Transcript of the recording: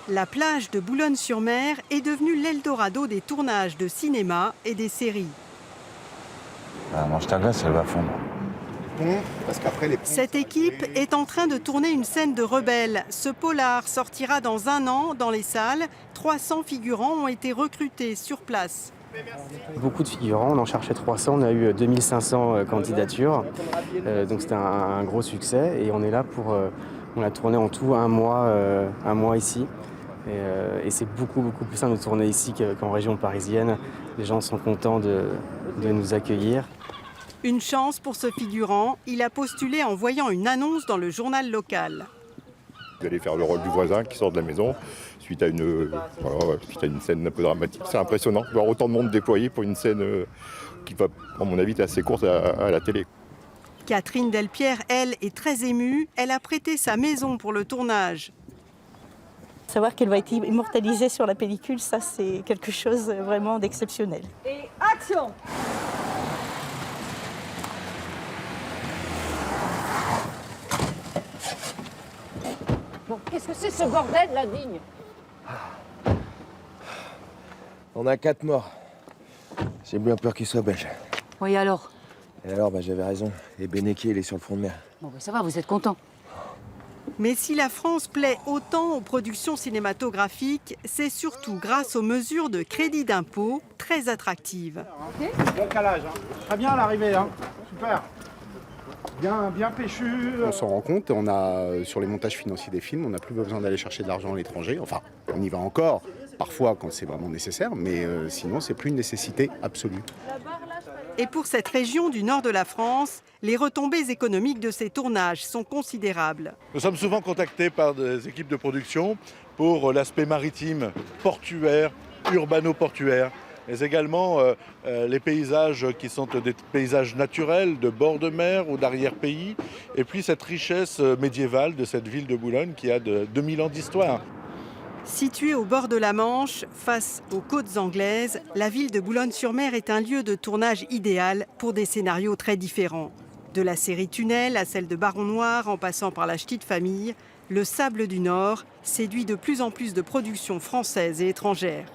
La plage de Boulogne-sur-Mer est devenue l'Eldorado des tournages de cinéma et des séries. Mange ta glace, elle va fondre. Cette équipe est en train de tourner une scène de Rebelle. Ce polar sortira dans 1 an dans les salles. 300 figurants ont été recrutés sur place. Beaucoup de figurants, on en cherchait 300, on a eu 2500 candidatures, donc c'était un gros succès et on est là pour, on a tourné en tout un mois ici et c'est beaucoup plus simple de tourner ici qu'en région parisienne. Les gens sont contents de nous accueillir. Une chance pour ce figurant, il a postulé en voyant une annonce dans le journal local. Vous allez faire le rôle du voisin qui sort de la maison suite à une scène un peu dramatique. C'est impressionnant de voir autant de monde déployé pour une scène qui va, à mon avis, être assez courte à la télé. Catherine Delpierre, elle, est très émue. Elle a prêté sa maison pour le tournage. Savoir qu'elle va être immortalisée sur la pellicule, ça c'est quelque chose vraiment d'exceptionnel. Et action! Bon, qu'est-ce que c'est ce bordel, la Digne? On a 4 morts. J'ai bien peur qu'ils soient belges. Oui, alors? Et alors, j'avais raison. Et Beneke, il est sur le front de mer. Bon, ça va, vous êtes content. Mais si la France plaît autant aux productions cinématographiques, c'est surtout grâce aux mesures de crédit d'impôt très attractives. Bon calage, hein. Très bien à l'arrivée, hein. Super. Bien péchu. On s'en rend compte, sur les montages financiers des films, on n'a plus besoin d'aller chercher de l'argent à l'étranger. Enfin, on y va encore, parfois quand c'est vraiment nécessaire, mais sinon c'est plus une nécessité absolue. Et pour cette région du nord de la France, les retombées économiques de ces tournages sont considérables. Nous sommes souvent contactés par des équipes de production pour l'aspect maritime, portuaire, urbano-portuaire, mais également les paysages qui sont des paysages naturels de bord de mer ou d'arrière-pays, et puis cette richesse médiévale de cette ville de Boulogne qui a 2000 ans d'histoire. Située au bord de la Manche, face aux côtes anglaises, la ville de Boulogne-sur-Mer est un lieu de tournage idéal pour des scénarios très différents. De la série Tunnel à celle de Baron Noir, en passant par La Ch'tite Famille, le Sable du Nord séduit de plus en plus de productions françaises et étrangères.